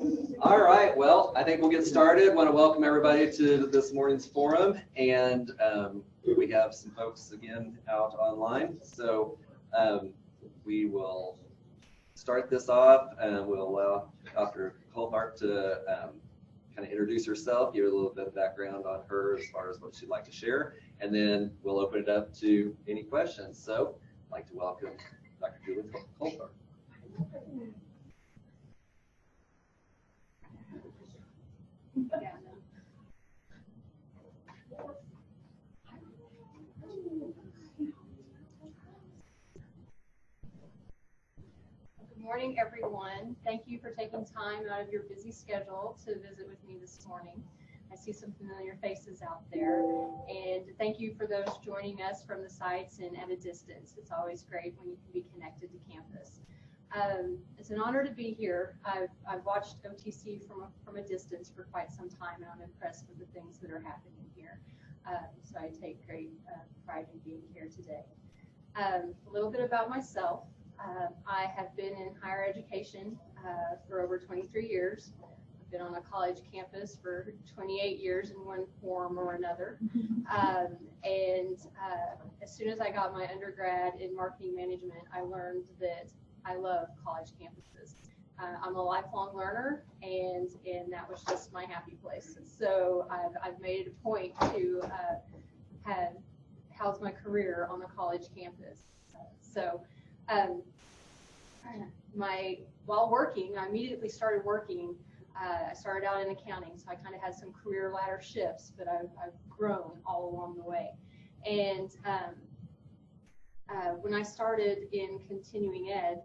All right, well, I think we'll get started. I want to welcome everybody to this morning's forum, and we have some folks again out online. So we will start this off, and we'll allow Dr. Coltharp to kind of introduce herself, give a little bit of background on her as far as what she'd like to share, and then we'll open it up to any questions. So I'd like to welcome Dr. Julie Coltharp. Good morning, everyone. Thank you for taking time out of your busy schedule to visit with me this morning. I see some familiar faces out there, and thank you for those joining us from the sites and at a distance. It's always great when you can be connected to campus. It's an honor to be here. I've watched OTC from a distance for quite some time, and I'm impressed with the things that are happening here. So I take great pride in being here today. A little bit about myself. I have been in higher education for over 23 years. I've been on a college campus for 28 years in one form or another. And as soon as I got my undergrad in marketing management, I learned that I love college campuses. I'm a lifelong learner, and that was just my happy place. So I've made it a point to house my career on a college campus. While working, I immediately started working. I started out in accounting, so I kind of had some career ladder shifts, but I've grown all along the way. And when I started in continuing ed,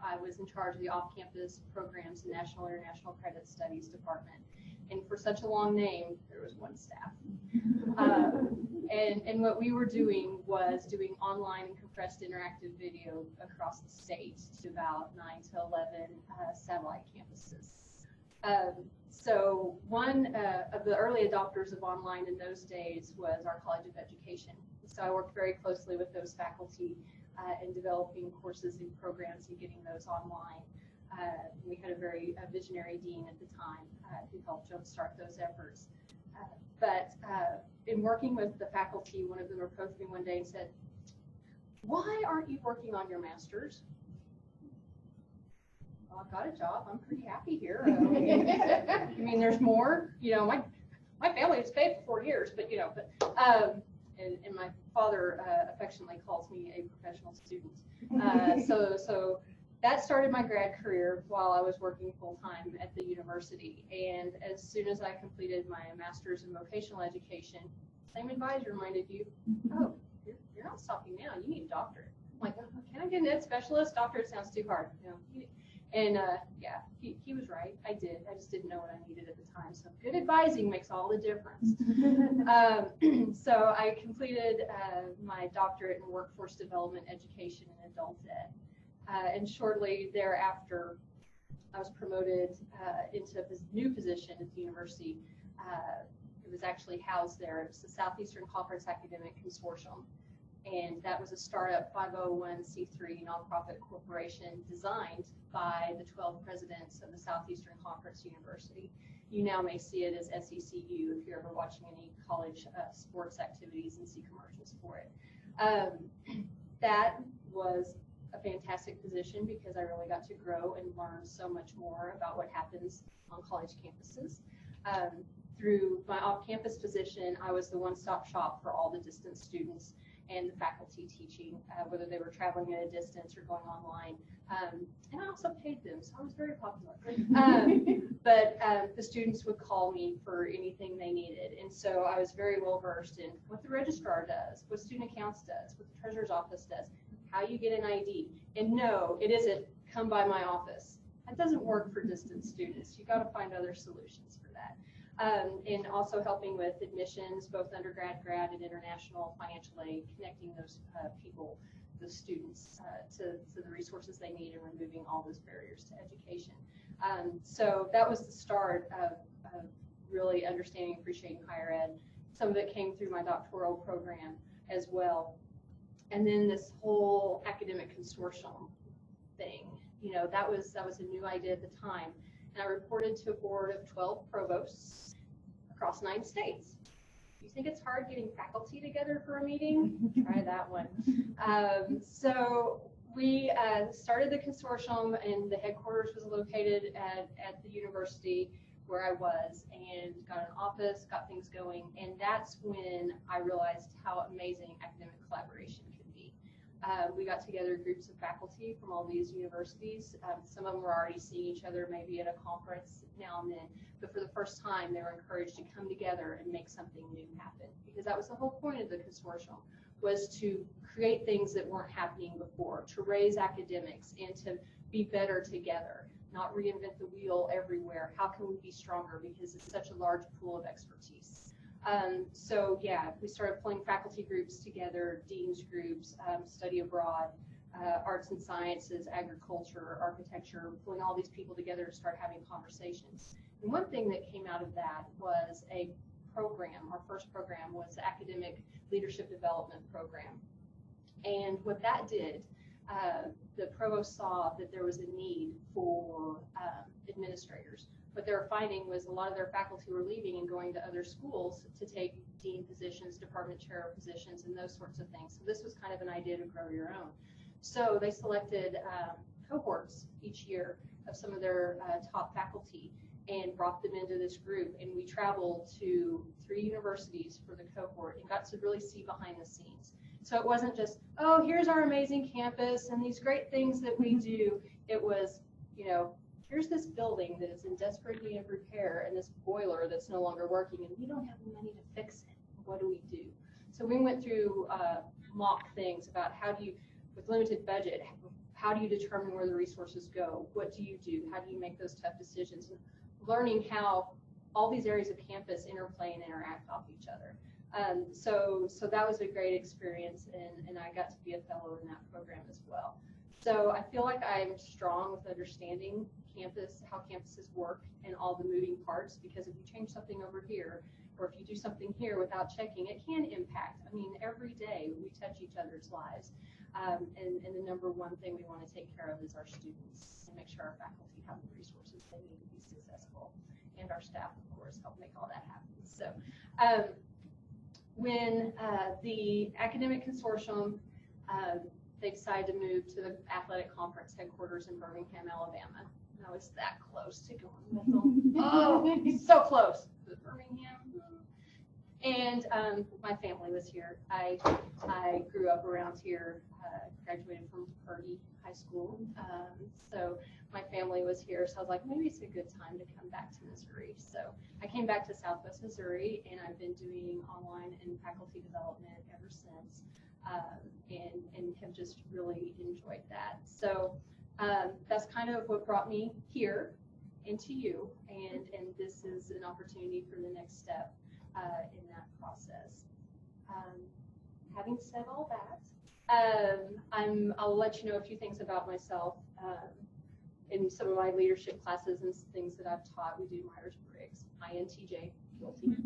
I was in charge of the off-campus programs and National International Credit Studies Department. And for such a long name, there was one staff. And what we were doing was doing online and compressed interactive video across the state to about 9 to 11 satellite campuses. So one of the early adopters of online in those days was our College of Education. So I worked very closely with those faculty in developing courses and programs and getting those online. We had a very visionary dean at the time who helped jumpstart those efforts. But in working with the faculty, one of them approached me one day and said, "Why aren't you working on your master's?" Well, I've got a job. I'm pretty happy here. I mean, there's more. You know, my family has paid for 4 years, but you know, and my father affectionately calls me a professional student. So that started my grad career while I was working full-time at the university. And as soon as I completed my master's in vocational education, same advisor reminded you, "Oh, you're not stopping now. You need a doctorate." I'm like, "Oh, can I get an ed specialist? Doctorate sounds too hard." You know. And yeah, he was right. I did. I just didn't know what I needed at the time. So good advising makes all the difference. So I completed my doctorate in workforce development education and adult ed. And shortly thereafter, I was promoted into this new position at the university. It was actually housed there. It was the Southeastern Conference Academic Consortium. And that was a startup 501c3 nonprofit corporation designed by the 12 presidents of the Southeastern Conference University. You now may see it as SECU if you're ever watching any college sports activities and see commercials for it. That was a fantastic position because I really got to grow and learn so much more about what happens on college campuses. Through my off-campus position, I was the one-stop shop for all the distance students and the faculty teaching, whether they were traveling at a distance or going online. And I also paid them, so I was very popular. But the students would call me for anything they needed. And so I was very well versed in what the registrar does, what student accounts does, what the treasurer's office does, how you get an ID. And no, it isn't come by my office. That doesn't work for distance students. You got to find other solutions for that. And also helping with admissions, both undergrad, grad, and international financial aid, connecting those people, the students, to the resources they need and removing all those barriers to education. So that was the start of really understanding and appreciating higher ed. Some of it came through my doctoral program as well. And then this whole academic consortium thing, you know, that was a new idea at the time. and I reported to a board of 12 provosts across 9 states. You think it's hard getting faculty together for a meeting? Try that one. So we started the consortium, and the headquarters was located at the university where I was, and got an office, got things going, and that's when I realized how amazing academic collaboration could be. We got together groups of faculty from all these universities. Some of them were already seeing each other maybe at a conference now and then, but for the first time they were encouraged to come together and make something new happen, because that was the whole point of the consortium, was to create things that weren't happening before, to raise academics and to be better together, not reinvent the wheel everywhere. How can we be stronger, because it's such a large pool of expertise. So yeah, we started pulling faculty groups together, dean's groups, study abroad, arts and sciences, agriculture, architecture, pulling all these people together to start having conversations. And one thing that came out of that was a program. Our first program was the Academic Leadership Development Program. And what that did, the provost saw that there was a need for administrators. What they were finding was a lot of their faculty were leaving and going to other schools to take dean positions, department chair positions, and those sorts of things. So this was kind of an idea to grow your own. So they selected cohorts each year of some of their top faculty and brought them into this group. And we traveled to 3 universities for the cohort and got to really see behind the scenes. So it wasn't just, oh, here's our amazing campus and these great things that we do. It was, you know, here's this building that is in desperate need of repair and this boiler that's no longer working, and we don't have the money to fix it. What do we do? So we went through mock things about how do you, with limited budget, how do you determine where the resources go? What do you do? How do you make those tough decisions? And learning how all these areas of campus interplay and interact off each other. So that was a great experience, and I got to be a fellow in that program as well. So I feel like I'm strong with understanding campus, how campuses work, and all the moving parts, because if you change something over here, or if you do something here without checking, it can impact. I mean, every day we touch each other's lives. And the number one thing we want to take care of is our students, and make sure our faculty have the resources they need to be successful, and our staff, of course, help make all that happen. So when the academic consortium, they decided to move to the athletic conference headquarters in Birmingham, Alabama. And I was that close to going with them. Oh, so close to Birmingham. And my family was here. I grew up around here, graduated from Purdy High School. So my family was here. So I was like, maybe it's a good time to come back to Missouri. So I came back to Southwest Missouri, and I've been doing online and faculty development ever since, and have just really enjoyed that. So that's kind of what brought me here and to you. And this is an opportunity for the next step in that process. Having said all that, I'll let you know a few things about myself. In some of my leadership classes and things that I've taught, we do Myers-Briggs, INTJ, guilty,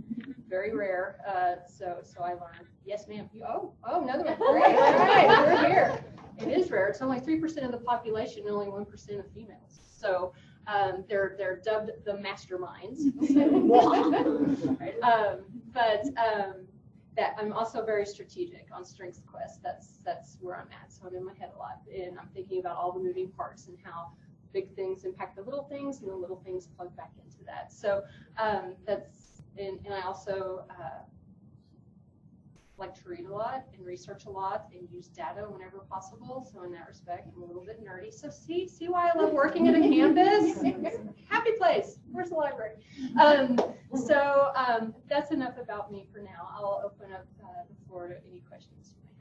very rare. So I learned. Yes, ma'am. Oh, another one. Great. All right, we're here. It is rare. It's only 3% of the population, and only 1% of females. So they're dubbed the masterminds. That I'm also very strategic on Strengths Quest. That's where I'm at. So I'm in my head a lot, and I'm thinking about all the moving parts and how big things impact the little things, and the little things plug back into that. So that's, and I also like to read a lot and research a lot and use data whenever possible. So in that respect, I'm a little bit nerdy. So see why I love working at a campus? Happy place. Where's the library? So that's enough about me for now. I'll open up the floor to any questions you may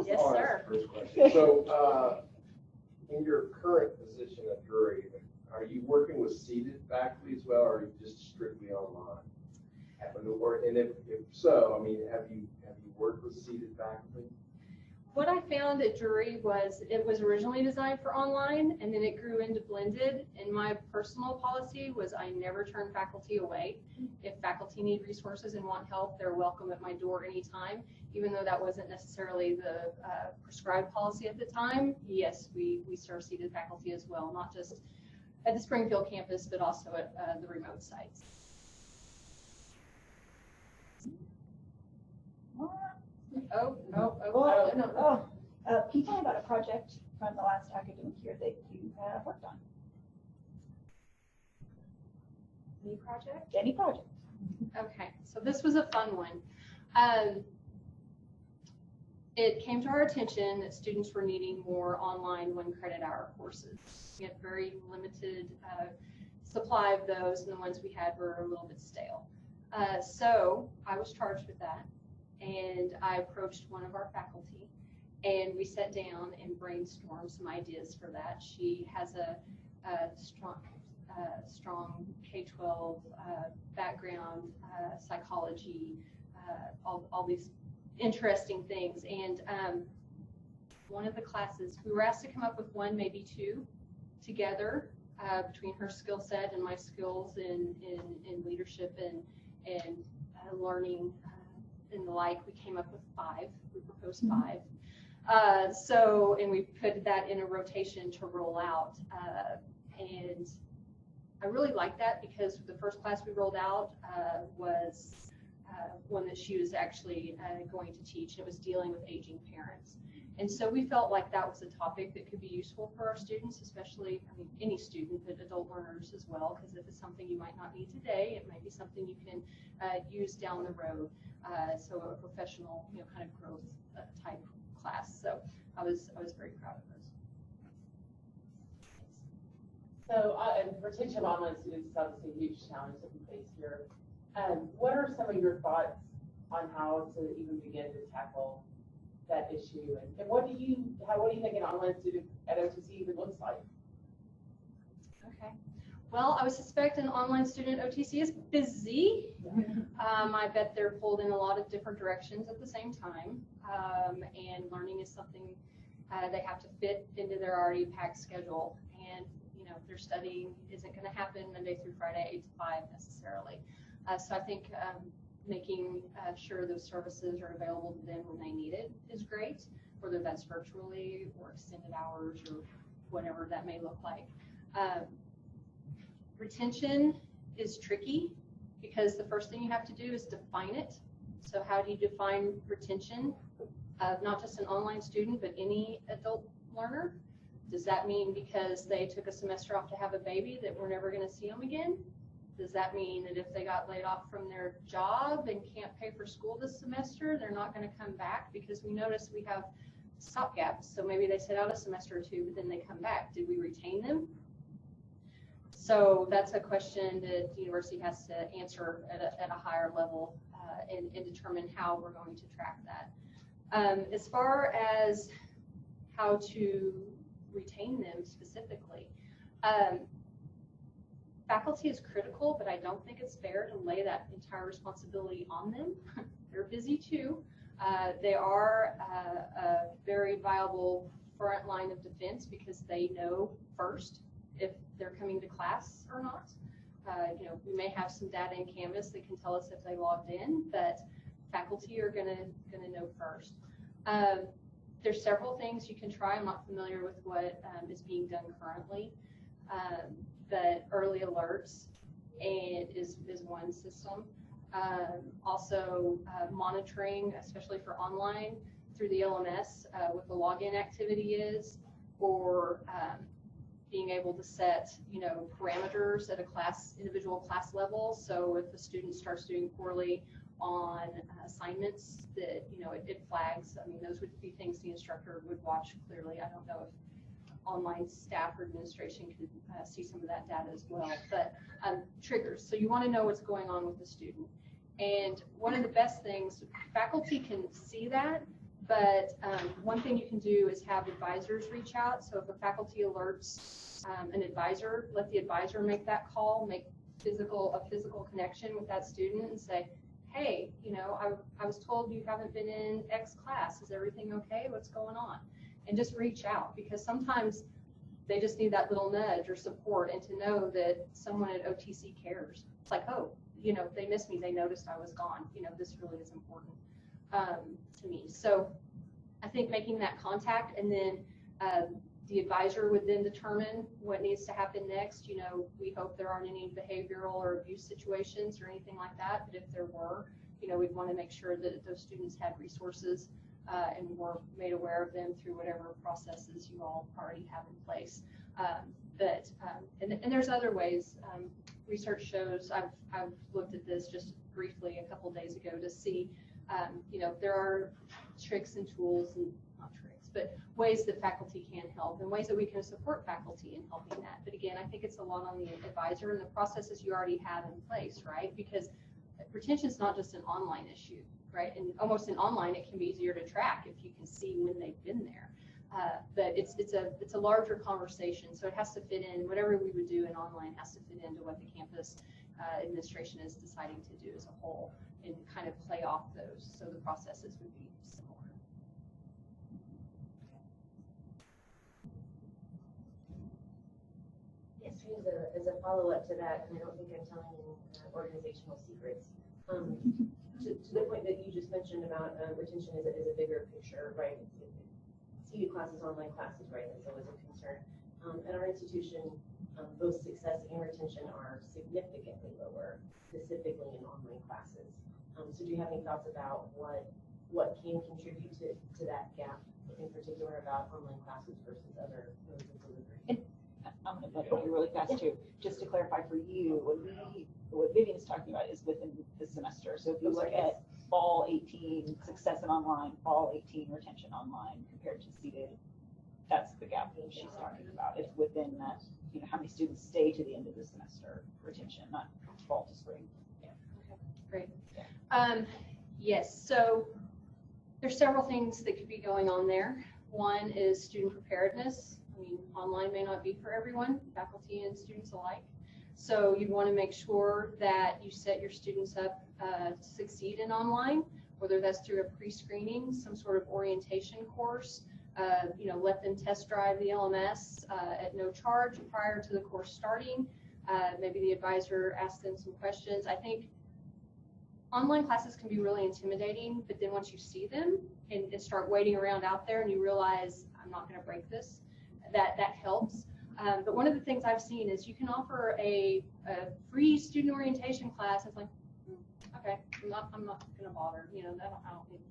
have. Yes, sir. First question. So in your current position at Drury, are you working with seated faculty as well, or are you just strictly online? And if so, I mean, have you worked with seated faculty? What I found at Drury was it was originally designed for online, and then it grew into blended. And my personal policy was I never turn faculty away. If faculty need resources and want help, they're welcome at my door anytime, even though that wasn't necessarily the prescribed policy at the time. Yes, we serve seated faculty as well, not just at the Springfield campus, but also at the remote sites. Can you tell me about a project from the last academic year that you have worked on? Any project? Any project. Okay, so this was a fun one. It came to our attention that students were needing more online 1 credit hour courses. We had very limited supply of those, and the ones we had were a little bit stale. So I was charged with that, and I approached one of our faculty, and we sat down and brainstormed some ideas for that. She has a strong K-12 background, psychology, all these interesting things. And one of the classes, we were asked to come up with 1, maybe 2 together between her skill set and my skills in leadership and learning and the like. We came up with 5. We proposed 5. And we put that in a rotation to roll out. And I really like that because the first class we rolled out was one that she was actually going to teach, and it was dealing with aging parents. And so we felt like that was a topic that could be useful for our students, especially, I mean, any student, but adult learners as well, because if it's something you might not need today, it might be something you can use down the road. So a professional, kind of growth type class. So I was very proud of those. So, and retention of online students is obviously a huge challenge that we face here. What are some of your thoughts on how to even begin to tackle that issue? And what do you think an online student at OTC even looks like? Okay. Well, I would suspect an online student at OTC is busy. I bet they're pulled in a lot of different directions at the same time. And learning is something they have to fit into their already packed schedule. And, their studying isn't going to happen Monday through Friday, 8 to 5 necessarily. So I think making sure those services are available to them when they need it is great, whether that's virtually or extended hours or whatever that may look like. Retention is tricky because the first thing you have to do is define it. So how do you define retention of not just an online student, but any adult learner? Does that mean because they took a semester off to have a baby that we're never going to see them again? Does that mean that if they got laid off from their job and can't pay for school this semester, they're not going to come back? Because we notice we have stopgaps. So maybe they sit out a semester or 2, but then they come back. Did we retain them? So that's a question that the university has to answer at a higher level and determine how we're going to track that. As far as how to retain them specifically, faculty is critical, but I don't think it's fair to lay that entire responsibility on them. They're busy too. They are a very viable front line of defense because they know first if they're coming to class or not. We may have some data in Canvas that can tell us if they logged in, but faculty are gonna know first. There's several things you can try. I'm not familiar with what is being done currently, but early alerts is one system. Also monitoring, especially for online, through the LMS, what the login activity is, or being able to set, parameters at a individual class level. So if a student starts doing poorly on assignments, that it flags. I mean, those would be things the instructor would watch clearly. I don't know if online staff or administration could see some of that data as well, but triggers. So you want to know what's going on with the student. And one of the best things, faculty can see that, but one thing you can do is have advisors reach out. So if a faculty alerts an advisor, let the advisor make that call, make a physical connection with that student and say, hey, I was told you haven't been in X class. Is everything okay? What's going on? And just reach out, because sometimes they just need that little nudge or support, and to know that someone at OTC cares. It's like, oh, they missed me. They noticed I was gone. This really is important to me. So I think making that contact, and then the advisor would then determine what needs to happen next. We hope there aren't any behavioral or abuse situations or anything like that, but if there were, we'd want to make sure that those students had resources and were made aware of them through whatever processes you all already have in place. And there's other ways. Research shows, I've looked at this just briefly a couple days ago to see, there are tricks and tools, and not tricks, but ways that faculty can help, and ways that we can support faculty in helping that. But again, I think it's a lot on the advisor and the processes you already have in place, right? Because retention is not just an online issue, right? And almost in online, it can be easier to track if you can see when they've been there. But it's a larger conversation, so it has to fit in. Whatever we would do in online has to fit into what the campus administration is deciding to do as a whole, and kind of play off those, so the processes would be similar. Yes, as a follow-up to that, and I don't think I'm telling organizational secrets, to the point that you just mentioned about retention is a bigger picture, right? Seated classes, online classes, right? That's always a concern. At our institution, both success and retention are significantly lower, specifically in online classes. So do you have any thoughts about what can contribute to that gap, in particular about online classes versus other modes of delivery? And I'm going to butt in here really fast too, just to clarify for you, what Vivian is talking about is within the semester. So if you look at fall 18 success in online, fall 18 retention online compared to seated, that's the gap that she's talking about. It's within that, how many students stay to the end of the semester retention, not fall to spring. Yeah. Okay. Great. Yes. So there's several things that could be going on there. One is student preparedness. Online may not be for everyone, faculty and students alike. So you'd want to make sure that you set your students up to succeed in online, whether that's through a pre-screening, some sort of orientation course, let them test drive the LMS at no charge prior to the course starting. Maybe the advisor asks them some questions. I think online classes can be really intimidating, but then once you see them and start waiting around out there and you realize, I'm not going to break this, that helps. But one of the things I've seen is you can offer a free student orientation class. It's like, okay, I'm not going to bother. I don't need.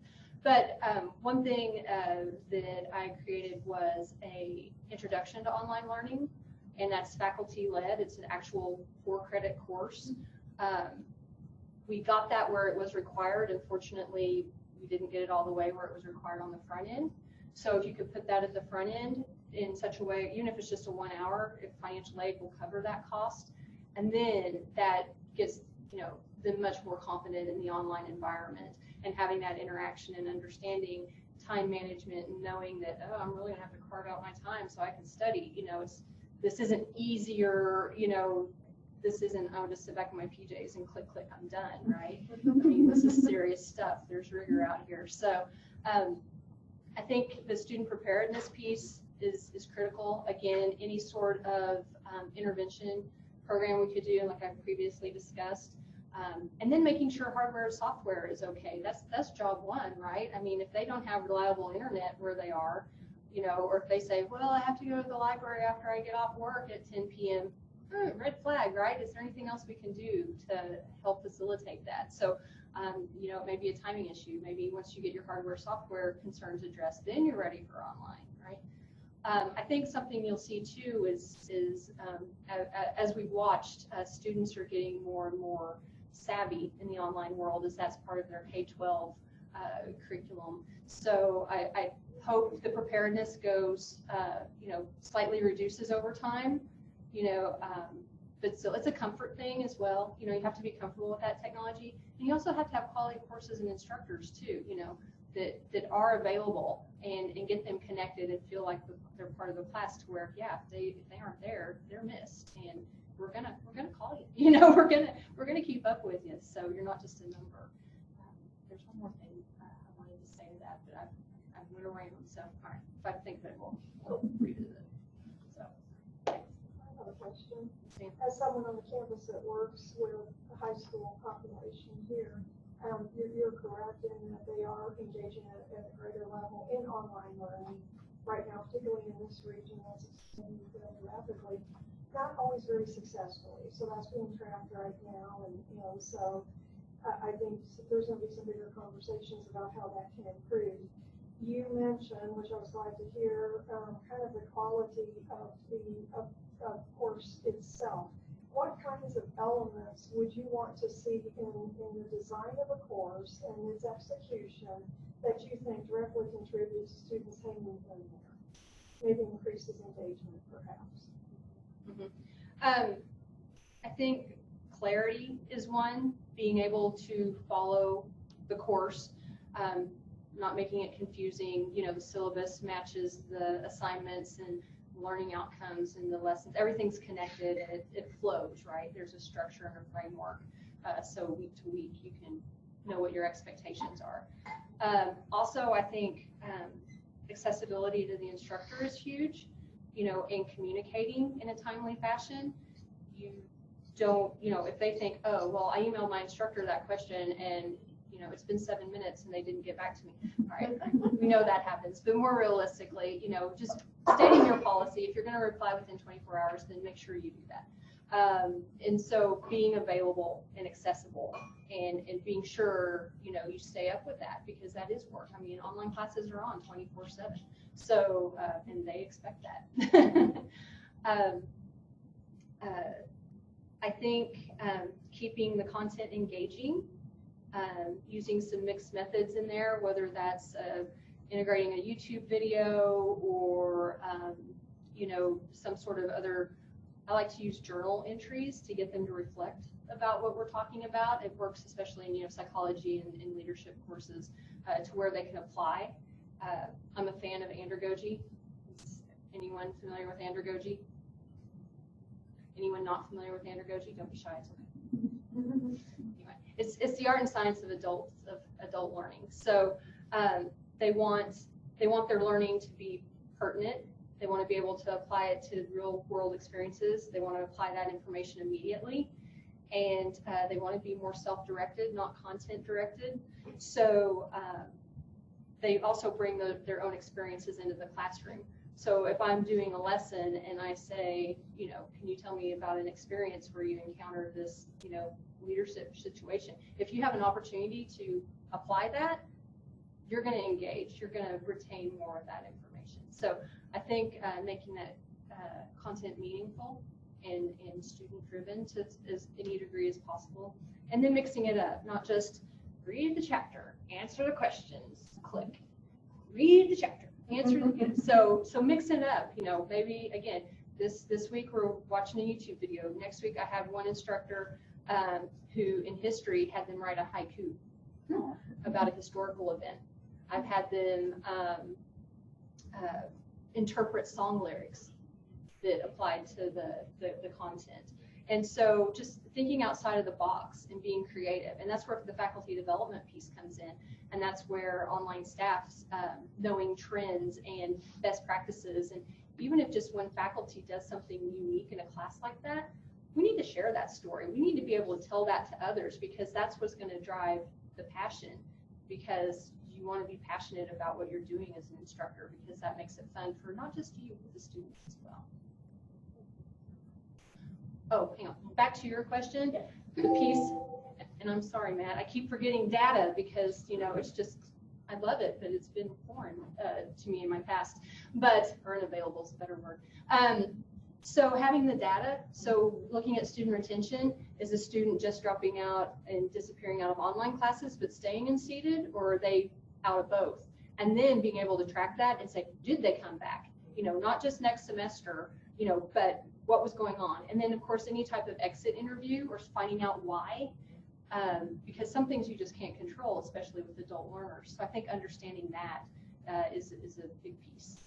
But one thing that I created was a introduction to online learning, and that's faculty led. It's an actual 4-credit course. We got that where it was required. Unfortunately, we didn't get it all the way where it was required on the front end. So if you could put that at the front end in such a way, even if it's just a 1 hour, if financial aid will cover that cost, and then that gets them much more confident in the online environment and having that interaction and understanding time management and knowing that, oh, I'm really gonna have to carve out my time so I can study. This isn't easier. This isn't, oh, just sit back in my PJs and click, I'm done, right? This is serious stuff. There's rigor out here. So I think the student preparedness piece is critical. Again, any sort of intervention program we could do, like I previously discussed, and then making sure hardware and software is okay. That's job one, right? If they don't have reliable internet where they are, or if they say, well, I have to go to the library after I get off work at 10 p.m., red flag, right? Is there anything else we can do to help facilitate that? So, it may be a timing issue. Maybe once you get your hardware software concerns addressed, then you're ready for online, right? I think something you'll see too is as we've watched, students are getting more and more savvy in the online world, as that's part of their K-12 curriculum. So I hope the preparedness goes, slightly reduces over time, but still it's a comfort thing as well. You have to be comfortable with that technology, and you also have to have quality courses and instructors too, that are available and get them connected and feel like they're part of the class, to where, yeah, if they aren't there, they're missed, and we're gonna call you. We're gonna keep up with you, so you're not just a number. there's one more thing I wanted to say to that, but I went around, so, all right, if I think of it, we'll revisit it. So, thanks. I have a question. Sam? As someone on the campus that works with the high school population here, you're correct in that they are engaging at a greater level in online learning right now, particularly in this region that's expanding fairly rapidly, not always very successfully. So that's being tracked right now, and so I think there's going to be some bigger conversations about how that can improve. You mentioned, which I was glad to hear, kind of the quality of the course itself. What kinds of elements would you want to see in the design of a course and its execution that you think directly contributes to students hanging in there? Maybe increases engagement, perhaps. Mm-hmm. I think clarity is one, being able to follow the course, not making it confusing. The syllabus matches the assignments and learning outcomes and the lessons. Everything's connected and it flows, right? There's a structure and a framework. So week to week, you can know what your expectations are. Also, I think accessibility to the instructor is huge, in communicating in a timely fashion. You don't, if they think, oh, well, I emailed my instructor that question and, it's been 7 minutes and they didn't get back to me. All right, we know that happens. But more realistically, just stating your policy. If you're going to reply within 24 hours, then make sure you do that. And so being available and accessible and being sure, you stay up with that, because that is work. I mean, online classes are on 24/7. So, and they expect that. I think keeping the content engaging, using some mixed methods in there, whether that's integrating a YouTube video or, some sort of other. I like to use journal entries to get them to reflect about what we're talking about. It works especially in psychology and leadership courses to where they can apply. I'm a fan of Andragogy. Is anyone familiar with Andragogy? Anyone not familiar with Andragogy? Don't be shy. It's okay. Anyway, it's the art and science of adult learning. So they want their learning to be pertinent. They want to be able to apply it to real world experiences. They want to apply that information immediately. And they want to be more self-directed, not content-directed. So they also bring their own experiences into the classroom. So if I'm doing a lesson and I say, can you tell me about an experience where you encountered this, leadership situation? If you have an opportunity to apply that, you're going to engage. You're going to retain more of that information. So I think making that content meaningful and student-driven to as any degree as possible, and then mixing it up, not just read the chapter, answer the questions, click. Read the chapter, answer the so mix it up. Maybe again this week we're watching a YouTube video. Next week I have one instructor who in history had them write a haiku about a historical event. I've had them interpret song lyrics that applied to the content. And so just thinking outside of the box and being creative. And that's where the faculty development piece comes in. And that's where online staff's knowing trends and best practices. And even if just one faculty does something unique in a class like that, we need to share that story. We need to be able to tell that to others, because that's what's going to drive the passion. Because you want to be passionate about what you're doing as an instructor, because that makes it fun for not just you, but the students as well. Oh, hang on. Back to your question. The piece, and I'm sorry, Matt, I keep forgetting data because, it's just, I love it, but it's been foreign to me in my past, or unavailable is a better word. So having the data, so looking at student retention, is a student just dropping out and disappearing out of online classes but staying in seated, or are they out of both? And then being able to track that and say, did they come back? Not just next semester, but what was going on? And then of course, any type of exit interview or finding out why, because some things you just can't control, especially with adult learners. So I think understanding that is a big piece.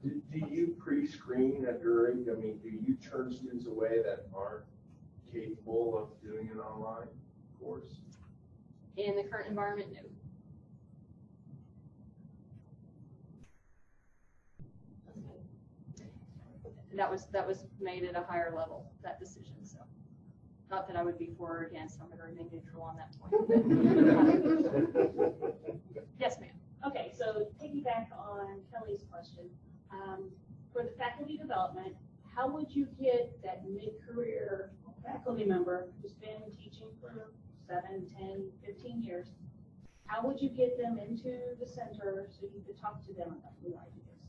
Do you pre-screen a jury? I mean, do you turn students away that aren't capable of doing an online course? In the current environment, no. That was made at a higher level, that decision, so. Not that I would be for or against, I'm gonna remain neutral on that point. Yes, ma'am. Okay, so piggyback on Kelly's question, for the faculty development, how would you get that mid-career faculty member who's been teaching for 7, 10, 15 years? How would you get them into the center so you could talk to them about new ideas?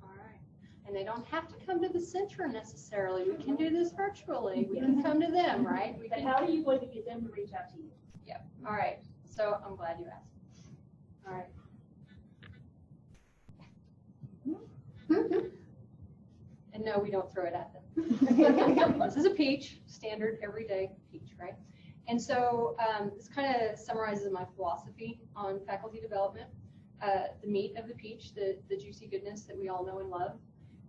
All right. And they don't have to come to the center necessarily. We can do this virtually. We can come to them, right? But how are you going to get them to reach out to you? Yeah. All right. So I'm glad you asked. All right. And no, we don't throw it at them. This is a peach, standard everyday peach, right? And so this kind of summarizes my philosophy on faculty development. The meat of the peach, the juicy goodness that we all know and love.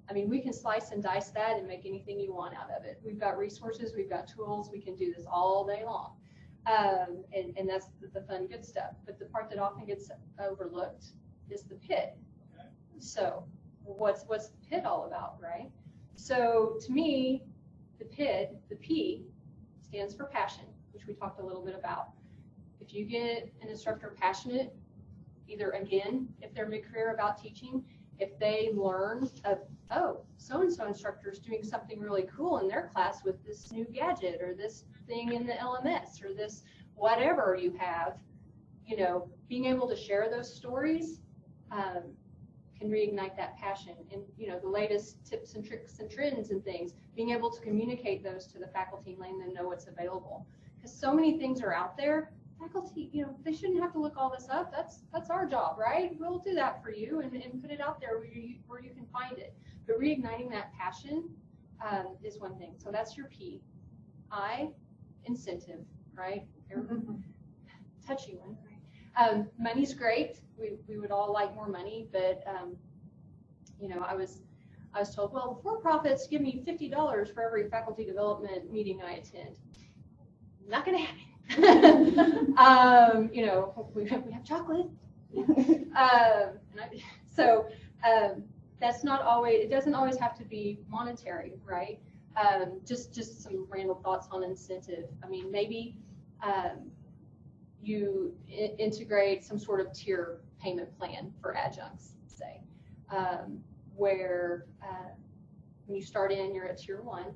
I mean, we can slice and dice that and make anything you want out of it. We've got resources, we've got tools, we can do this all day long. And that's the fun, good stuff. But the part that often gets overlooked is the pit. So what's the pit all about, right? So to me, the pit, the P, stands for passion, which we talked a little bit about. If you get an instructor passionate, either again, if they're mid-career about teaching, if they learn of, oh, so-and-so instructor is doing something really cool in their class with this new gadget or this thing in the LMS or this whatever you have, you know, being able to share those stories can reignite that passion. And, you know, the latest tips and tricks and trends and things, being able to communicate those to the faculty and letting them know what's available. Because so many things are out there. Faculty, you know, they shouldn't have to look all this up. That's our job, right? We'll do that for you and put it out there where you can find it. But reigniting that passion is one thing. So that's your P. I, incentive, right? Touchy one. Money's great. We would all like more money, but you know, I was told, well, for-profits give me $50 for every faculty development meeting I attend. Not going to happen. You know, we have chocolate. That's not always, it doesn't always have to be monetary, right? Just some random thoughts on incentive. I mean, maybe you integrate some sort of tier payment plan for adjuncts, say, where when you start in, you're at tier 1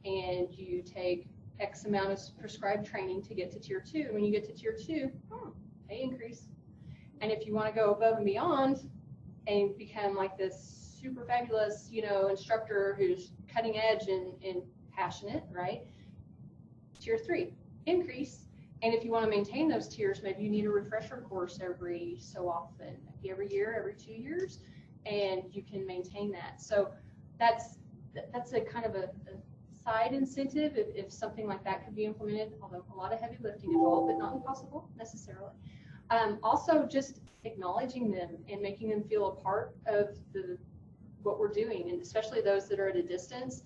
and you take X amount of prescribed training to get to tier 2. When you get to tier 2, pay increase. And if you want to go above and beyond and become like this super fabulous, you know, instructor who's cutting edge and passionate, right? Tier 3, increase. And if you want to maintain those tiers, maybe you need a refresher course every so often, maybe every year, every 2 years, and you can maintain that. So that's a kind of a side incentive if something like that could be implemented, although a lot of heavy lifting involved, but not impossible necessarily. Also just acknowledging them and making them feel a part of what we're doing, and especially those that are at a distance,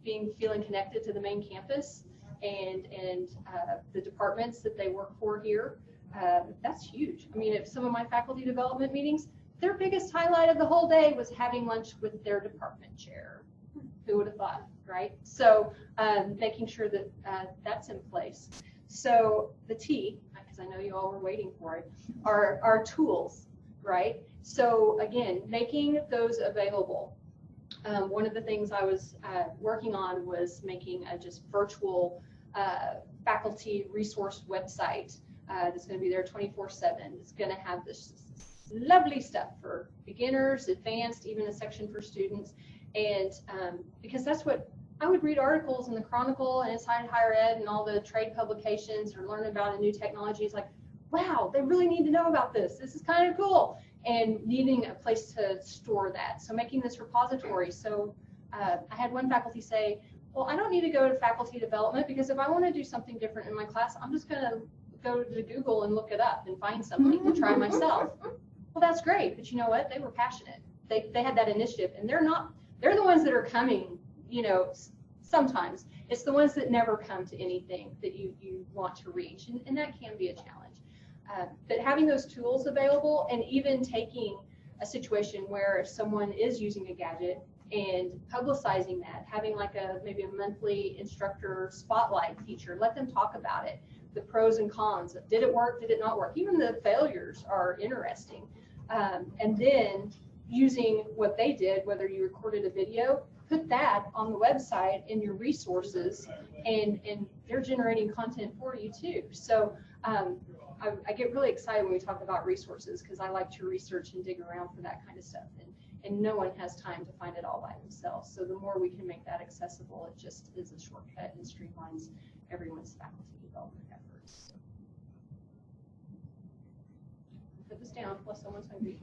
feeling connected to the main campus and the departments that they work for here. That's huge. I mean, if some of my faculty development meetings, their biggest highlight of the whole day was having lunch with their department chair. Who would have thought, right? So making sure that that's in place. So the T, because I know you all were waiting for it, are tools, right? So again, making those available. One of the things I was working on was making a just virtual faculty resource website that's going to be there 24/7. It's going to have this lovely stuff for beginners, advanced, even a section for students. And because that's what I would read articles in the Chronicle and Inside Higher Ed and all the trade publications or learn about a new technology. It's like, wow, they really need to know about this. This is kind of cool. And needing a place to store that. So making this repository. So I had one faculty say, well, I don't need to go to faculty development because if I want to do something different in my class, I'm just going to go to Google and look it up and find something to try myself. Well, that's great. But you know what? They were passionate. They had that initiative, and they're the ones that are coming, you know, sometimes. It's the ones that never come to anything that you want to reach, and that can be a challenge. But having those tools available, and even taking a situation where if someone is using a gadget and publicizing that, having like maybe a monthly instructor spotlight feature, let them talk about it, the pros and cons. Did it work? Did it not work? Even the failures are interesting. And then using what they did, whether you recorded a video, put that on the website in your resources, and they're generating content for you too. So I get really excited when we talk about resources, because I like to research and dig around for that kind of stuff. And no one has time to find it all by themselves. So the more we can make that accessible, it just is a shortcut and streamlines everyone's faculty development efforts. Put this down unless someone's hungry.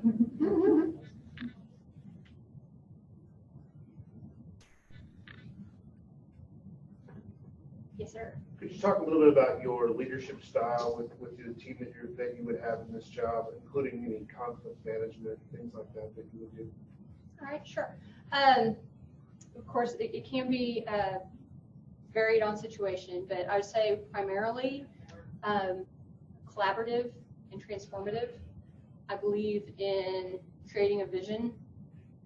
Yes, sir. Could you talk a little bit about your leadership style with the team that you would have in this job, including any conflict management, things like that you would do? All right, sure. Of course, it can be varied on situation, but I would say primarily collaborative and transformative. I believe in creating a vision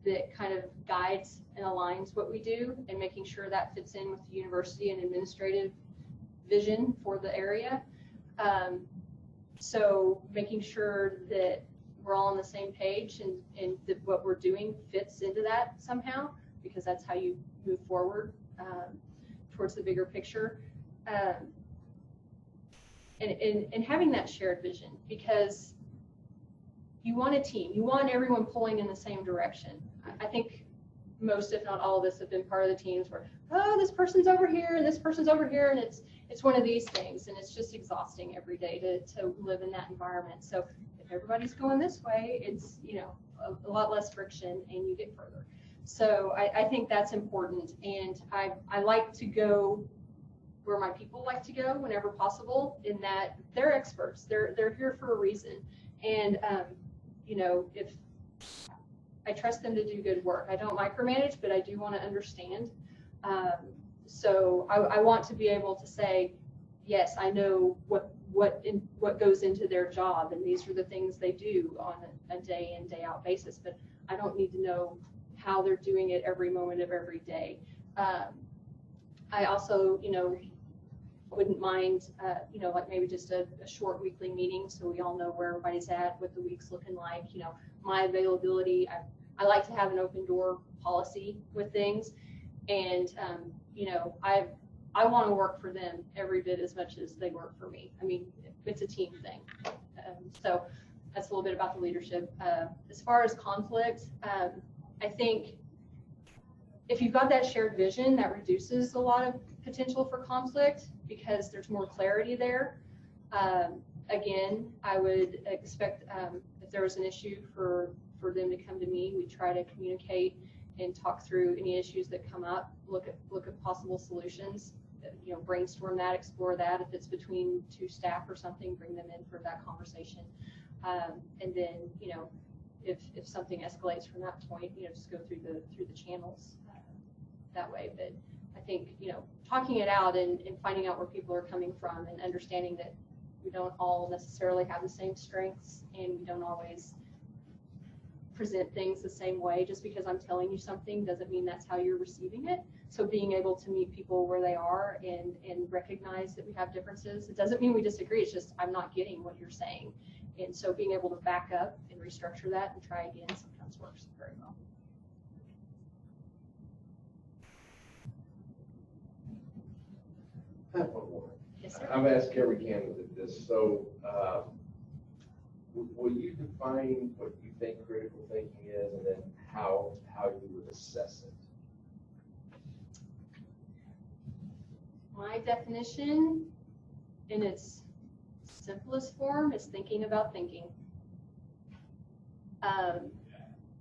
that kind of guides and aligns what we do, and making sure that fits in with the university and administrative vision for the area. So making sure that we're all on the same page, and that what we're doing fits into that somehow, because that's how you move forward towards the bigger picture. And having that shared vision, because you want a team, you want everyone pulling in the same direction. I think most, if not all of us, have been part of the teams where, oh, this person's over here and this person's over here, and it's one of these things, and it's just exhausting every day to live in that environment. So if everybody's going this way, it's, you know, a lot less friction, and you get further. So I think that's important, and I like to go where my people like to go whenever possible, in that they're experts, they're here for a reason, and you know, if I trust them to do good work. I don't micromanage, but I do want to understand. So I want to be able to say, yes, I know what goes into their job, and these are the things they do on a day in, day out basis, but I don't need to know how they're doing it every moment of every day. I also, you know, wouldn't mind, you know, like maybe just a short weekly meeting, so we all know where everybody's at, what the week's looking like, you know, my availability. I like to have an open door policy with things, and you know, I want to work for them every bit as much as they work for me. I mean, it's a team thing. So that's a little bit about the leadership. As far as conflict, I think if you've got that shared vision, that reduces a lot of potential for conflict, because there's more clarity there. Again, I would expect if there was an issue for them to come to me, we try to communicate and talk through any issues that come up, look at possible solutions, you know, brainstorm that, explore that. If it's between two staff or something, bring them in for that conversation. And then, you know, if something escalates from that point, you know, just go through the channels that way. But I think, you know, talking it out and finding out where people are coming from, and understanding that we don't all necessarily have the same strengths, and we don't always present things the same way. Just because I'm telling you something doesn't mean that's how you're receiving it. So being able to meet people where they are and recognize that we have differences, it doesn't mean we disagree, it's just I'm not getting what you're saying. And so being able to back up and restructure that and try again sometimes works very well. I have one more. Yes, sir. I've asked every candidate this, so will you define what you think critical thinking is, and then how you would assess it? My definition, in its simplest form, is thinking about thinking.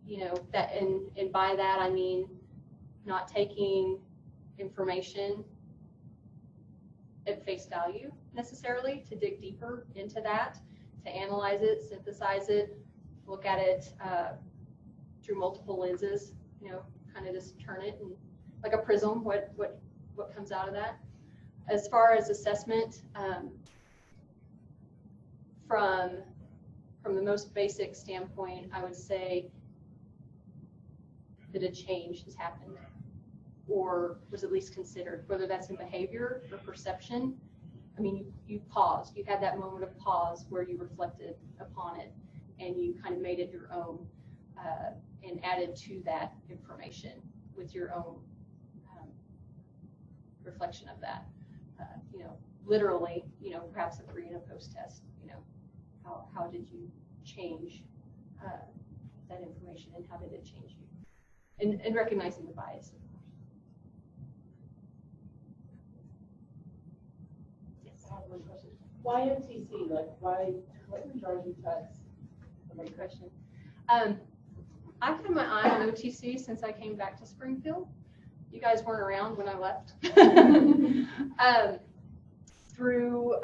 You know, that, and by that I mean not taking information at face value necessarily, to dig deeper into that, to analyze it, synthesize it, look at it through multiple lenses, you know, kind of just turn it and like a prism, what what comes out of that. As far as assessment, from the most basic standpoint, I would say that a change has happened or was at least considered, whether that's in behavior or perception. I mean, you paused, you had that moment of pause where you reflected upon it and you kind of made it your own and added to that information with your own reflection of that. You know, literally, you know, perhaps a pre and a post test, you know, how did you change that information and how did it change you? And recognizing the bias, of course. Yes. I have one question. Why MTC? Like, why, what drives you to us? Great question. I've had my eye on OTC since I came back to Springfield. You guys weren't around when I left. Through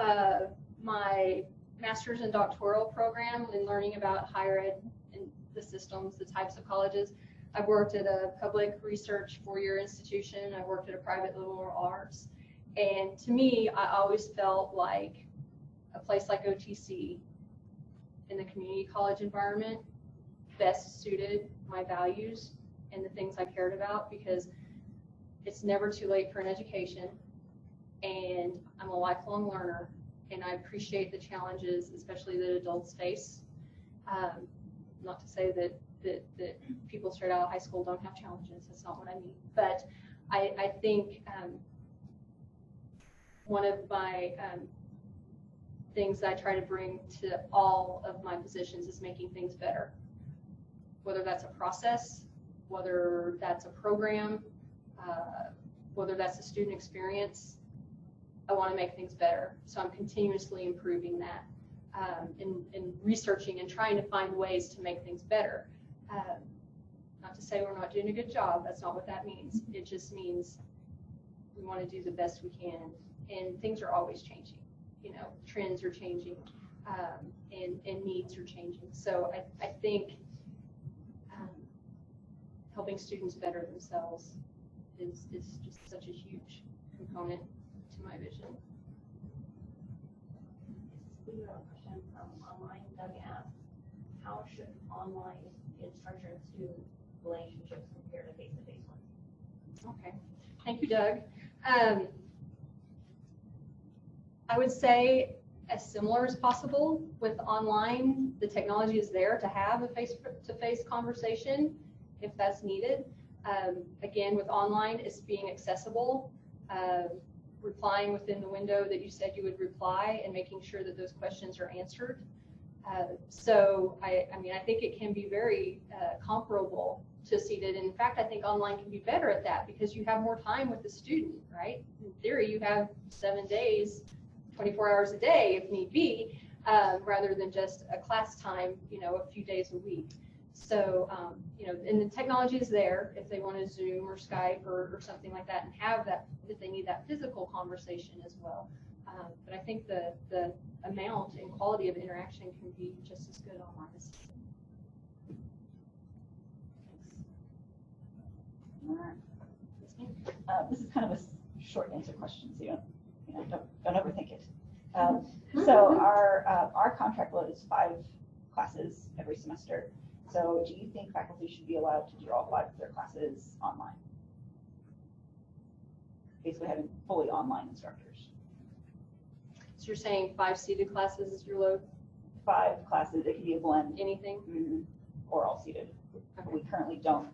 my master's and doctoral program and learning about higher ed and the systems, the types of colleges, I've worked at a public research four-year institution. I worked at a private liberal arts. And to me, I always felt like a place like OTC in the community college environment best suited my values and the things I cared about, because it's never too late for an education, and I'm a lifelong learner, and I appreciate the challenges, especially that adults face. Not to say that people straight out of high school don't have challenges. That's not what I mean. But I think one of my things I try to bring to all of my positions is making things better. Whether that's a process, whether that's a program, whether that's a student experience, I want to make things better. So I'm continuously improving that and researching and trying to find ways to make things better. Not to say we're not doing a good job. That's not what that means. It just means we want to do the best we can. And things are always changing. You know, trends are changing and needs are changing. So I think helping students better themselves is just such a huge component to my vision. We have a question from online. Doug asked, how should online instructor and student relationships compare to face-to-face ones? Okay, thank you, Doug. I would say as similar as possible. With online, the technology is there to have a face-to-face conversation if that's needed. Again, with online, it's being accessible, replying within the window that you said you would reply, and making sure that those questions are answered. So I mean, I think it can be very comparable to seated. In fact, I think online can be better at that because you have more time with the student, right? In theory, you have 7 days, 24 hours a day if need be, rather than just a class time, you know, a few days a week. So, you know, and the technology is there if they want to Zoom or Skype or something like that and have that, if they need that physical conversation as well. But I think the amount and quality of interaction can be just as good online as This is kind of a short answer question, so you don't overthink it. So our contract load is 5 classes every semester. So do you think faculty should be allowed to do all 5 of their classes online? Basically having fully online instructors. So you're saying 5 seated classes is your load? 5 classes, it could be a blend. Anything? Mm-hmm. Or all seated. Okay. We currently don't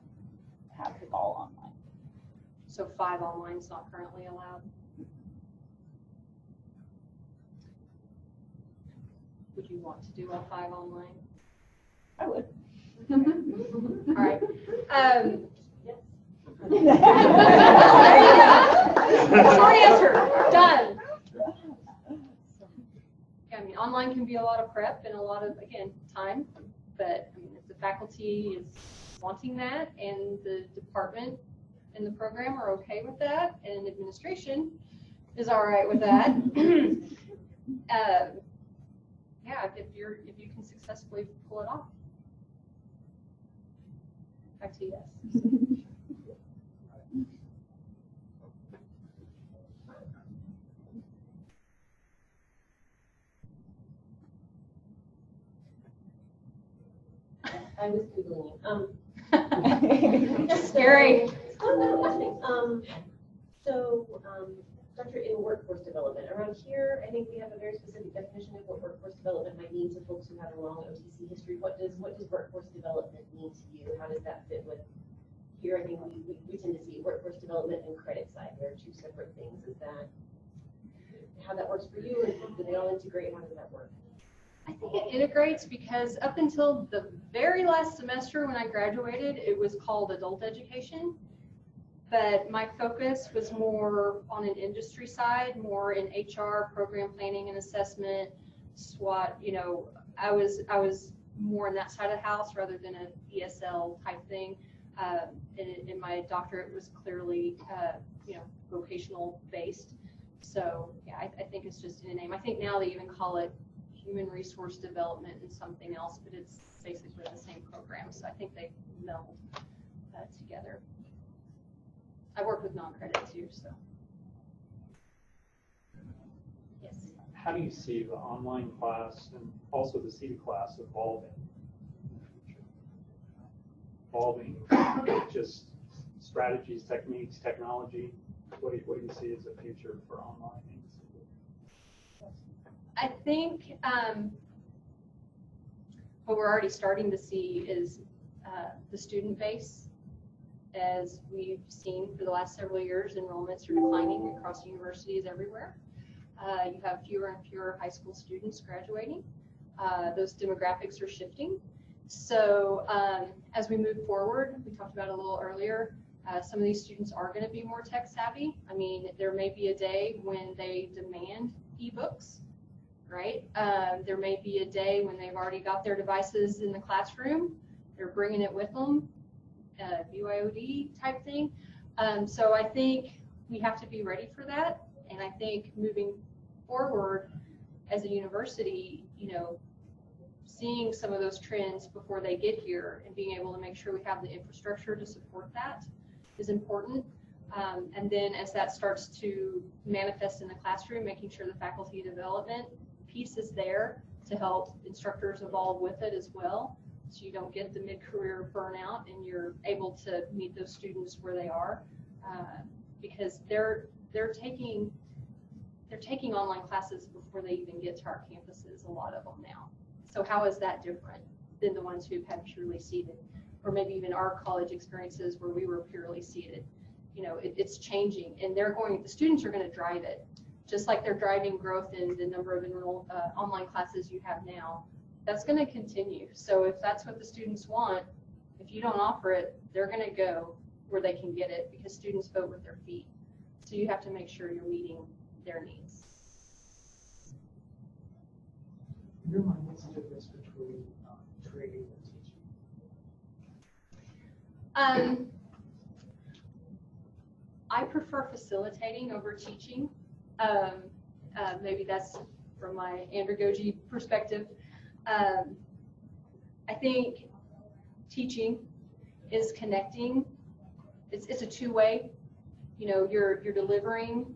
have it all online. So 5 online is not currently allowed. Would you want to do all 5 online? I would. All right. Short answer. Done. Yeah, I mean, online can be a lot of prep and a lot of, again, time. But I mean, if the faculty is wanting that and the department and the program are okay with that and administration is all right with that, yeah, if you can successfully pull it off. Back to yes. I was Googling you. Scary. Doctor, in workforce development, around here, I think we have a very specific definition of what workforce development might mean to folks who have a long OTC history. What does workforce development mean to you? How does that fit with here? I think we tend to see workforce development and credit side. There are two separate things. Is that how that works for you, and do they all integrate? How does that work? I think it integrates because up until the very last semester when I graduated, it was called adult education. But my focus was more on an industry side, more in HR, program planning and assessment, SWOT. You know, I was more in that side of the house rather than an ESL type thing. In my doctorate, it was clearly, vocational based. So yeah, I think it's just in a name. I think now they even call it human resource development and something else, but it's basically the same program. So I think they meld together. I work with non-credit too, so. Yes. How do you see the online class and also the seated class evolving in the future? Evolving just strategies, techniques, technology. What do you see as a future for online? I think what we're already starting to see is the student base. As we've seen for the last several years, enrollments are declining across universities everywhere. You have fewer and fewer high school students graduating. Those demographics are shifting. So as we move forward, we talked about a little earlier, some of these students are going to be more tech savvy. I mean, there may be a day when they demand ebooks, right? There may be a day when they've already got their devices in the classroom. They're bringing it with them. BYOD type thing. So I think we have to be ready for that. And I think moving forward as a university, seeing some of those trends before they get here and being able to make sure we have the infrastructure to support that is important. And then as that starts to manifest in the classroom, making sure the faculty development piece is there to help instructors evolve with it as well. So you don't get the mid-career burnout and you're able to meet those students where they are, because they're taking online classes before they even get to our campuses, a lot of them now. So how is that different than the ones who've had purely seated, or maybe even our college experiences where we were purely seated? It's changing, and the students are going to drive it, just like they're driving growth in the number of enrolled online classes you have now. That's going to continue. So if that's what the students want, if you don't offer it, they're going to go where they can get it, because students vote with their feet. So you have to make sure you're meeting their needs. In your mind, what's the difference between training and teaching? I prefer facilitating over teaching. Maybe that's from my Andragogy perspective. I think teaching is connecting. It's a two-way. You're delivering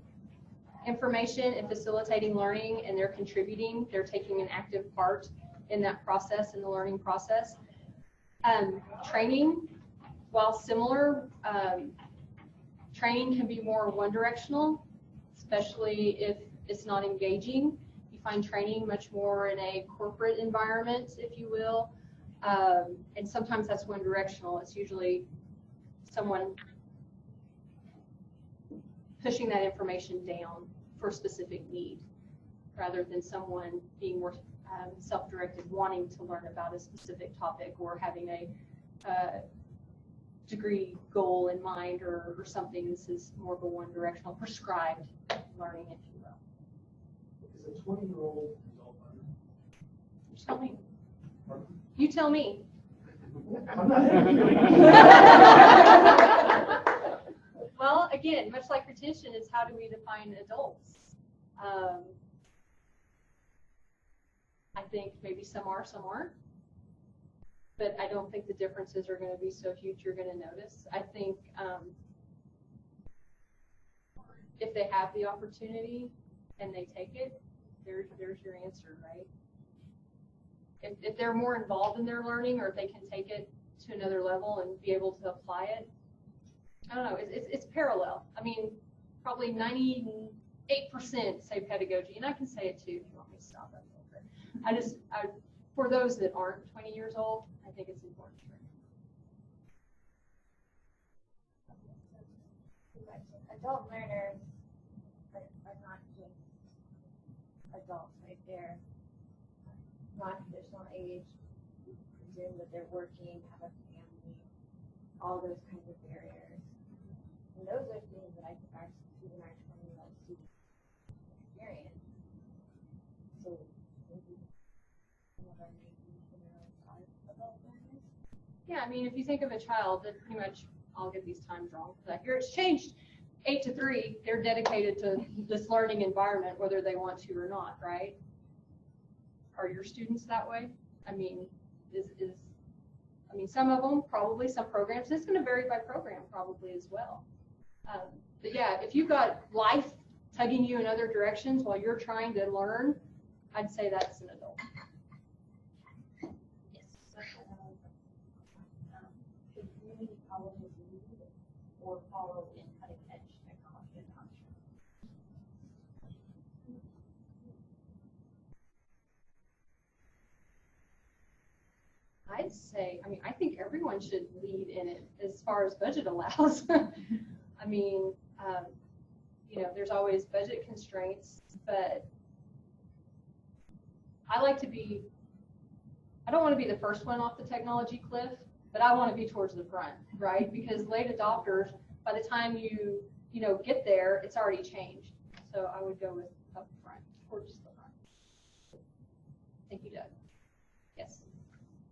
information and facilitating learning, and they're contributing. They're taking an active part in that process, in the learning process. Training, while similar, training can be more one-directional, especially if it's not engaging. You find training much more in a corporate environment, if you will, and sometimes that's one-directional. It's usually someone pushing that information down for a specific need, rather than someone being more self-directed, wanting to learn about a specific topic or having a degree goal in mind or something. This is more of a one-directional, prescribed learning, if you will. Is a 20-year-old adult learner? Tell me. You tell me. I'm not Well, again, much like retention, is how do we define adults? I think maybe some are, some aren't. But I don't think the differences are going to be so huge you're going to notice. I think if they have the opportunity and they take it, there's your answer, right? if they're more involved in their learning, or if they can take it to another level and be able to apply it. I don't know, it's parallel. I mean, probably 98% say pedagogy, and I can say it too if you want me to stop that a little bit. For those that aren't 20 years old, I think it's important to remember. Adult learners are not just adults, right? They're non-traditional age, presume that they're working, have a family, all those kinds of barriers. And those are things that I think even our 20-year-old students experience. So maybe some of our 19-year-olds are adult learners. Yeah, I mean, if you think of a child, that pretty much, I'll get these times wrong, because I hear it's changed 8 to 3, they're dedicated to this learning environment, whether they want to or not, right? Are your students that way? I mean, I mean, some of them, probably some programs, it's going to vary by program probably as well. But yeah, if you've got life tugging you in other directions while you're trying to learn, I'd say that's an adult. Yes. Should community colleges lead or follow in cutting-edge technology adoption? I'd say, I mean, I think everyone should lead in it as far as budget allows. I mean, you know, there's always budget constraints, but I like to be, I don't want to be the first one off the technology cliff, but I want to be towards the front, right? Because late adopters, by the time you get there, it's already changed. So I would go with up front, towards the front. Thank you, Doug. Yes.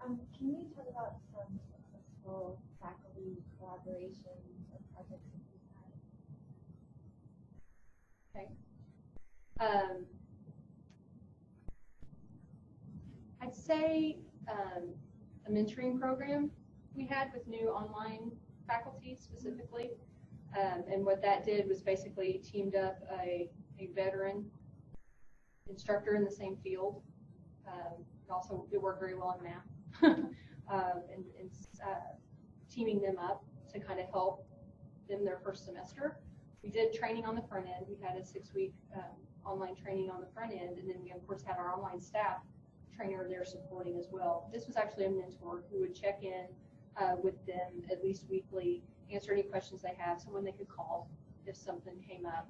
Can you talk about some successful faculty collaborations or projects that you've had? Okay. I'd say a mentoring program we had with new online faculty specifically. And what that did was basically teamed up a veteran instructor in the same field. Also, it worked very well in math. And teaming them up to kind of help them their first semester. We did training on the front end. We had a 6-week online training on the front end, and then we of course had our online staff trainer there supporting as well. This was actually a mentor who would check in with them at least weekly, answer any questions they have, someone they could call if something came up,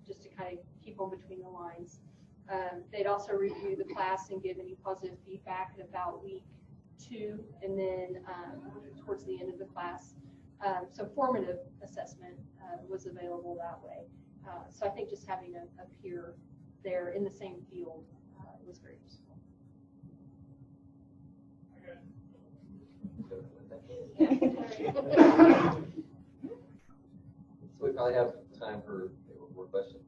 just to kind of keep them between the lines. They'd also review the class and give any positive feedback at about week 2, and then towards the end of the class. So formative assessment was available that way. So I think just having a peer there in the same field was very useful. So we probably have time for one more question.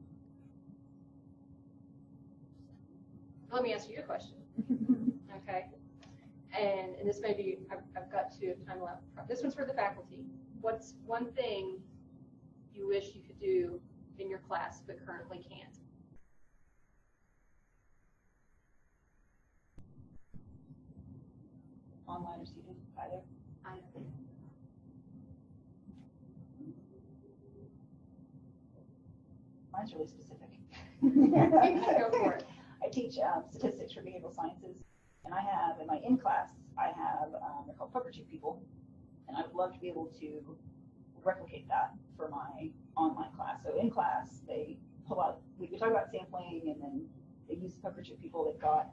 Let me ask you a question. Okay. And this may be, I've got to have time left. This one's for the faculty. What's one thing you wish you could do in your class but currently can't? Online or seated, either. Either. Mine's really specific. Go for it. I teach statistics for behavioral sciences, and I have in my in-class, I have they're called poker chip people, and I would love to be able to replicate that for my online class. So in class, they pull out, we talk about sampling, and then they use poker chip people. They've got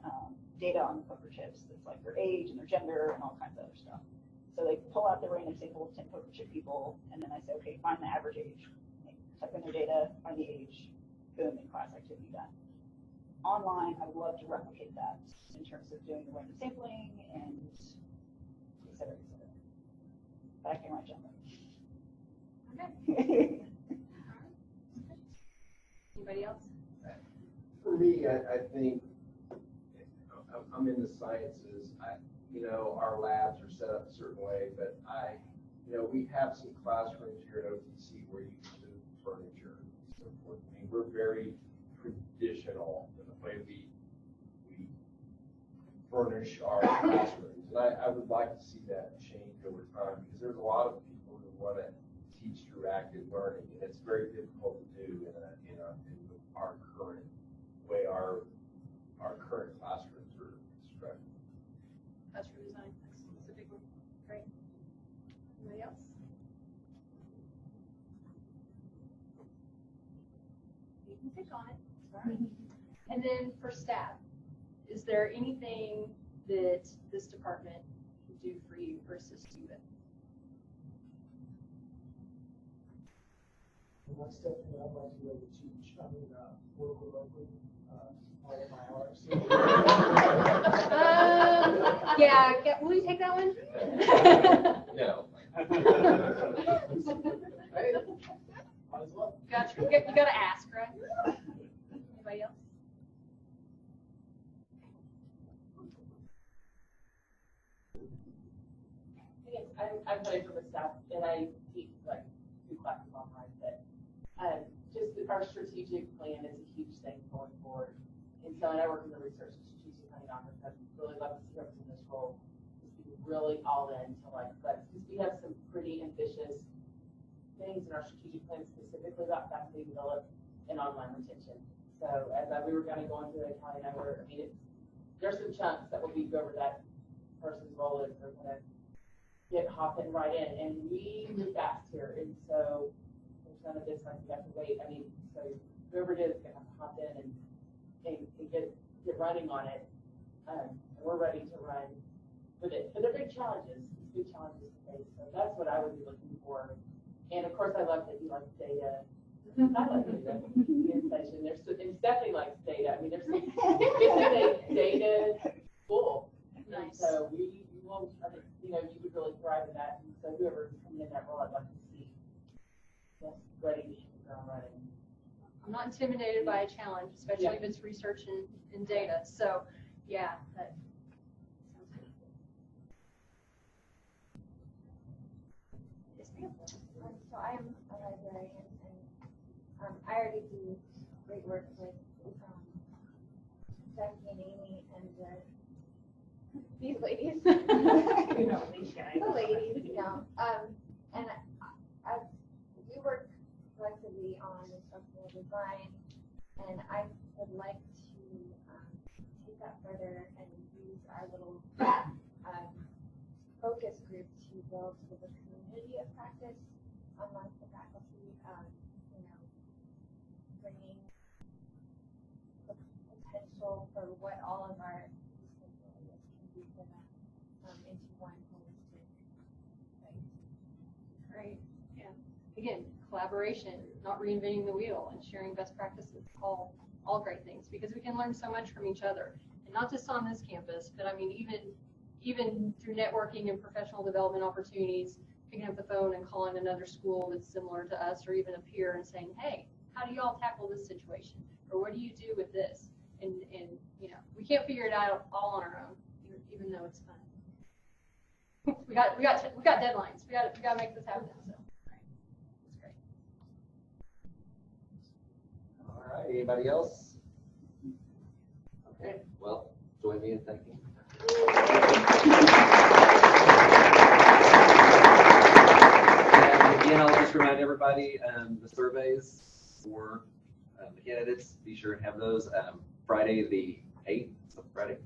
data on the poker chips that's like their age and their gender and all kinds of other stuff. So they pull out the random sample of 10 poker chip people, and then I say, okay, find the average age. They type in their data, find the age, boom, in class activity done. Online, I would love to replicate that in terms of doing the random sampling and et cetera, et cetera. But I can't write Jumbo. Okay. Anybody else? For me, I think I'm in the sciences. Our labs are set up a certain way, but we have some classrooms here at OTC where you can move furniture and so forth. I mean, we're very traditional in the way we furnish our classrooms. And I would like to see that change over time, because there's a lot of people who want to teach through active learning, and it's very difficult to do in our current way our current classrooms are constructed. Classroom design, that's a big one. Great. Anybody else? You can pick on it. It's all right. And then for staff, is there anything that this department can do for you or assist you with? My stuff, I'd like to be able to teach. I mean, work remotely, all of my hours. Will you take that one? No. Hey, might as well. Gotcha. You got to ask, right? Anybody else? I'm coming from a staff, and I teach like 2 classes online, but just our strategic plan is a huge thing going forward. And so, and I work in the research and strategic planning office. I'd really love to see us in this role, just be really all in to like, because we have some pretty ambitious things in our strategic plan specifically about faculty development and online retention. So as we were kind of going through the county, there's some chunks that will be over that person's role if they're going to get hopping right in, and we move fast here, and so there's none of this like you have to wait. So whoever it is gonna have to hop in and get running on it, and we're ready to run with it. But they're big challenges, to face. So that's what I would be looking for. And of course, I love that you like data. I like data. And Stephanie likes data. There's some data full. Nice. And so we will, you would really thrive in that. And so whoever's coming in that role, I'd like to see just ready to hit the ground running. I'm not intimidated by a challenge, especially if it's research and data. So, yeah, that sounds good. Yes, ma'am. So I am a librarian, and I already do great work with Becky and Amy and these ladies. The ladies, and we work collectively on instructional design, and I would like to take that further and use our little focus group to build sort of a community of practice amongst the faculty, bringing the potential for what all of our areas can do for them into one holistic place. Great. Yeah. Again, collaboration, not reinventing the wheel, and sharing best practices. All great things, because we can learn so much from each other, and not just on this campus, but even through networking and professional development opportunities, picking up the phone and calling another school that's similar to us, or even a peer, and saying, hey, how do you all tackle this situation? Or what do you do with this? And we can't figure it out all on our own, even though it's fun. we got deadlines. We got to make this happen. So, right. That's great. All right. Anybody else? Okay. Well, join me in thanking. And again, I'll just remind everybody, the surveys for the candidates, be sure and have those Friday the 8th, so Friday,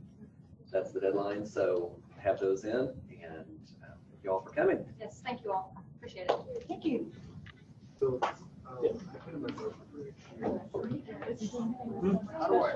that's the deadline, so have those in, and thank you all for coming. Yes, thank you all. Appreciate it. Thank you. So, I put in my motion for it. How do I?